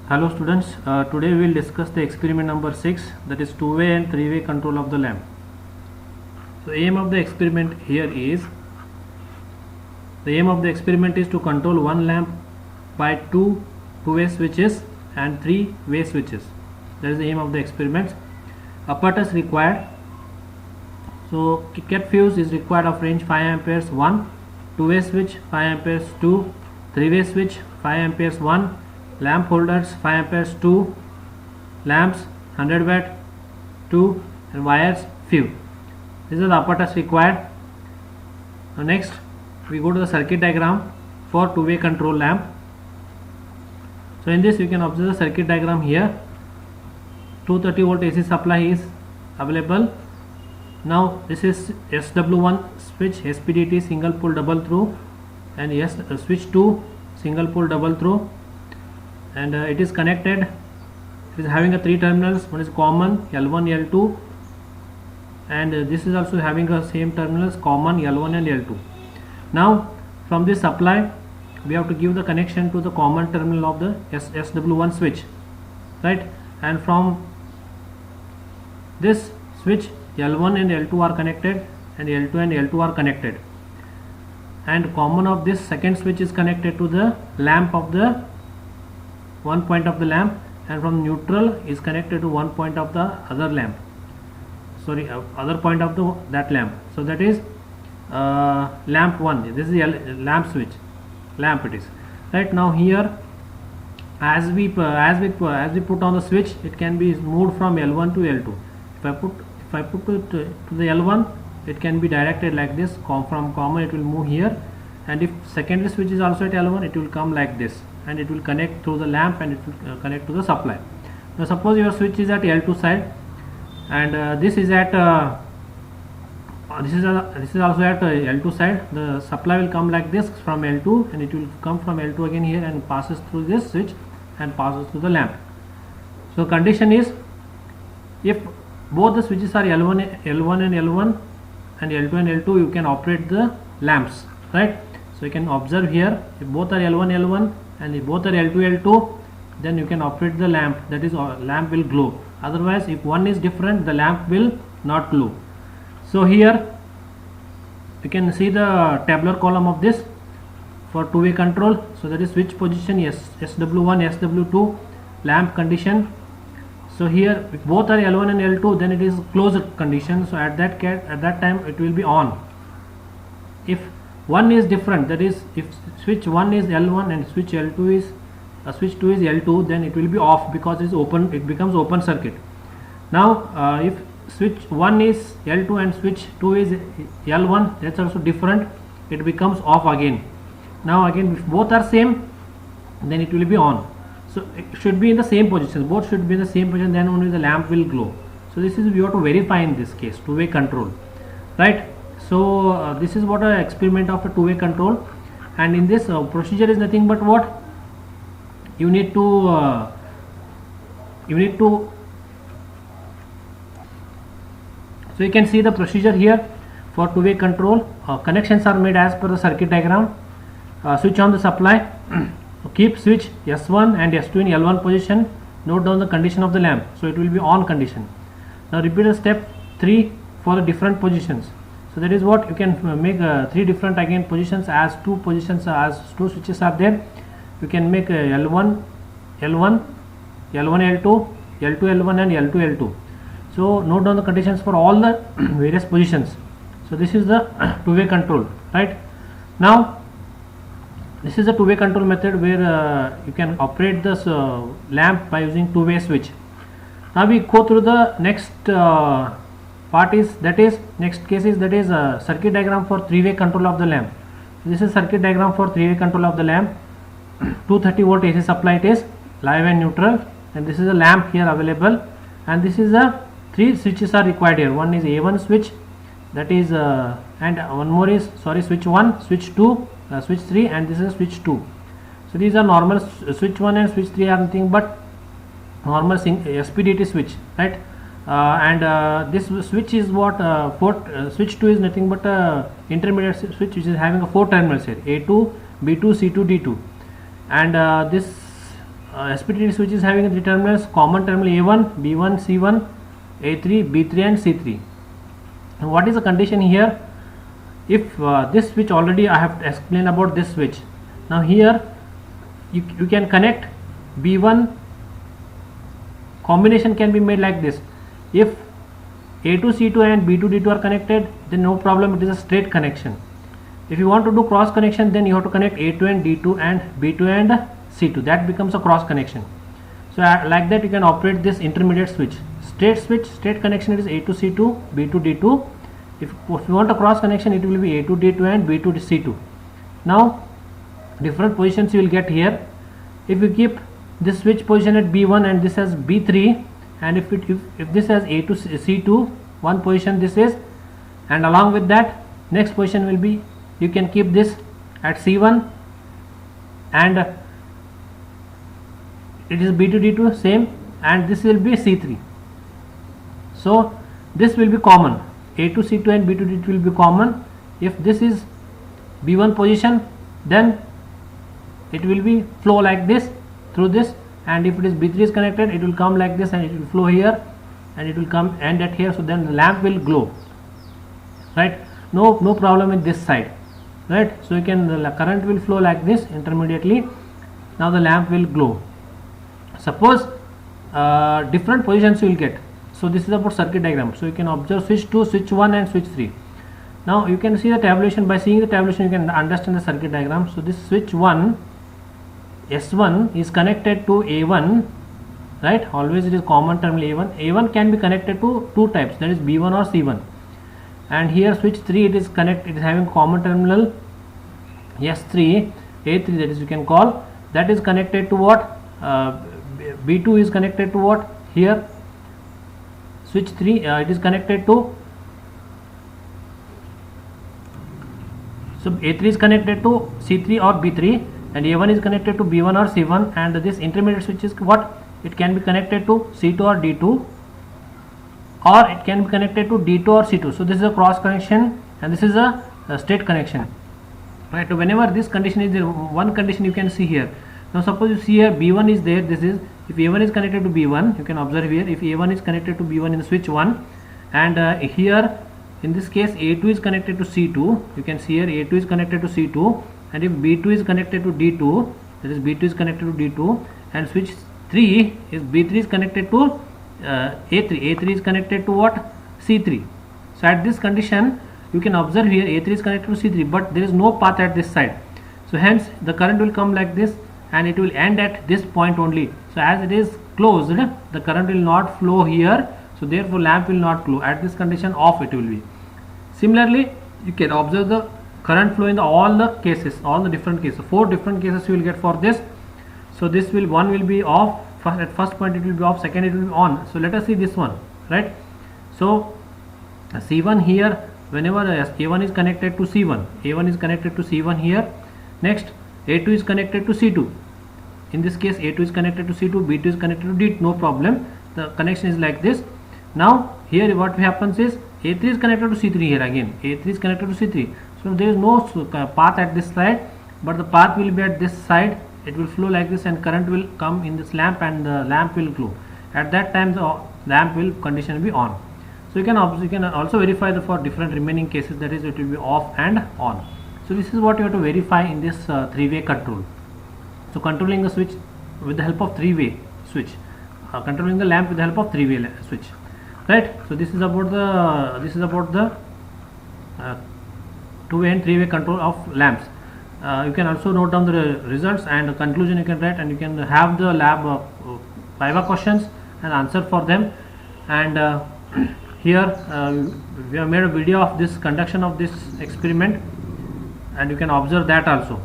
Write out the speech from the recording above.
Hello students, today we will discuss the experiment number 6, that is two-way and three-way control of the lamp. So aim of the experiment here is, to control one lamp by two-way switches and three-way switches. That is the aim of the experiment. Apparatus required. So cat fuse is required of range 5 amperes 1, two-way switch 5 amperes 2, three-way switch 5 amperes 1, lamp holders 5 amperes 2, lamps 100 watt 2, and wires few. These are the apparatus required. Next we go to the circuit diagram for two-way control lamp. So in this you can observe the circuit diagram here. 230 volt AC supply is available. Now this is SW1 switch, SPDT single pole double through, and switch 2 single pole double through, and it is connected. It is having a 3 terminals. One is common L1 L2, and this is also having a same terminals common L1 and L2. Now from this supply we have to give the connection to the common terminal of the SW1 switch, right? And from this switch L1 and L2 are connected, and L2 and L2 are connected, and common of this second switch is connected to the lamp of the one point of the lamp, and from neutral is connected to one point of the other lamp, other point of that lamp. So that is lamp 1. This is the lamp switch, lamp it is, right? Now here as we put on the switch, it can be moved from L1 to L2. If I put it to the L1, it can be directed like this. From common it will move here, and if secondary switch is also at L1, it will come like this, and it will connect through the lamp, and it will connect to the supply. Now suppose your switch is at L2 side, and this is at this is also at L2 side. The supply will come like this from L2, and it will come from L2 again here and passes through this switch and passes through the lamp. So condition is, if both the switches are L1 and L1 and L2 and L2, you can operate the lamps, right? So you can observe here, if both are L1 and if both are L2, then you can operate the lamp, that is lamp will glow. Otherwise if one is different, the lamp will not glow. So here you can see the tabular column of this for two-way control. So that is switch position, yes, SW1, SW2, lamp condition. So here if both are L1 and L2, then it is closed condition. So at that time it will be on. If one is different, that is if switch 1 is L1 and switch 2 is L2, then it will be off because it is open, it becomes open circuit. Now if switch 1 is L2 and switch 2 is L1, that's also different, it becomes off again. Now again if both are same, then it will be on. So it should be in the same position, both should be in the same position, then only the lamp will glow. So this is we have to verify in this case, two-way control, right? So this is what an experiment of a two-way control, and in this procedure is nothing but what you need to so you can see the procedure here for two-way control. Connections are made as per the circuit diagram. Switch on the supply. Keep switch S1 and S2 in L1 position. Note down the condition of the lamp, so it will be on condition. Now repeat the step 3 for the different positions. So that is what you can make 3 different again positions, as two switches are there. You can make L1 L2, L2 L1 and L2 L2. So note down the conditions for all the various positions. So this is the two-way control, right? Now this is a two-way control method where you can operate this lamp by using two-way switch. Now we go through the next part is, that is next case is, that is circuit diagram for three-way control of the lamp. This is circuit diagram for three-way control of the lamp. 230 volt AC supply it is, live and neutral, and this is a lamp here available, and this is a 3 switches are required here. One is A1 switch, that is and one more is switch 1, switch 2, switch 3, and this is switch 2. So these are normal switch 1 and switch 3 are nothing but normal SPDT switch, right? This switch is what switch 2 is nothing but intermediate switch which is having a 4 terminals here, A2, B2, C2, D2, and this SPT switch is having three terminals, common terminal A1, B1, C1, A3, B3 and C3. And what is the condition here? If this switch, already I have explained about this switch. Now here you can connect B1, combination can be made like this. If A2 C2 and B2 D2 are connected, then no problem, it is a straight connection. If you want to do cross connection, then you have to connect A2 and D2 and B2 and C2, that becomes a cross connection. So like that you can operate this intermediate switch. Straight connection, it is A2 C2, B2 D2. If you want a cross connection, it will be A2 D2 and B2 C2. Now different positions you will get here. If you keep this switch position at B1 and this has B3, and if this has A2 C2, one position this is, and along with that next position will be, you can keep this at C1 and it is B2 D2 same, and this will be C3. So this will be common, A2 C2 and B2 D2 will be common. If this is B1 position, then it will be flow like this through this, and if it is B3 is connected, it will come like this and it will flow here and it will come end at here. So then the lamp will glow, right? No problem with this side, right? So you can, the current will flow like this intermediately. Now the lamp will glow. Suppose different positions you will get. So this is about circuit diagram. So you can observe switch 2, switch 1 and switch 3. Now you can see the tabulation. By seeing the tabulation you can understand the circuit diagram. So this switch 1, S1 is connected to A1, right? Always it is common terminal A1. A1 can be connected to two types, that is B1 or C1. And here switch 3, it is having common terminal S3, A3, that is you can call, that is connected to what? B2 is connected to what? Here switch 3, it is connected to, so A3 is connected to C3 or B3, and A1 is connected to B1 or C1, and this intermediate switch is what? It can be connected to C2 or D2, or it can be connected to D2 or C2. So this is a cross connection and this is a straight connection, right? So whenever this condition is there, one condition you can see here. Now suppose you see here B1 is there, this is, if A1 is connected to B1, you can observe here, if A1 is connected to B1 in the switch 1, and here in this case A2 is connected to C2, you can see here A2 is connected to C2, and if B2 is connected to D2, that is B2 is connected to D2, and switch 3 is B3 is connected to A3 is connected to what? C3. So at this condition you can observe here A3 is connected to C3, but there is no path at this side. So hence the current will come like this and it will end at this point only. So as it is closed, the current will not flow here, so therefore lamp will not glow. At this condition off it will be. Similarly you can observe the current flow in all the cases, all the different cases. 4 different cases you will get for this. So this will, one will be off, at first point it will be off, second it will be on. So let us see this one, right? So C1 here, whenever A1 is connected to C1, A1 is connected to C1 here. Next A2 is connected to C2. In this case A2 is connected to C2, B2 is connected to D2, no problem. The connection is like this. Now here what happens is A3 is connected to C3 here again. A3 is connected to C3. So there is no path at this side, but the path will be at this side. It will flow like this and current will come in this lamp and the lamp will glow. At that time the lamp will condition will be on. So you can also verify for different remaining cases, that is it will be off and on. So this is what you have to verify in this 3-way control. So controlling the switch with the help of 3-way switch, controlling the lamp with the help of 3-way switch, right? So this is about the 2-way and 3-way control of lamps. You can also note down the results and the conclusion you can write, and you can have the lab Viva questions and answer for them. And here we have made a video of this conduction of this experiment, and you can observe that also.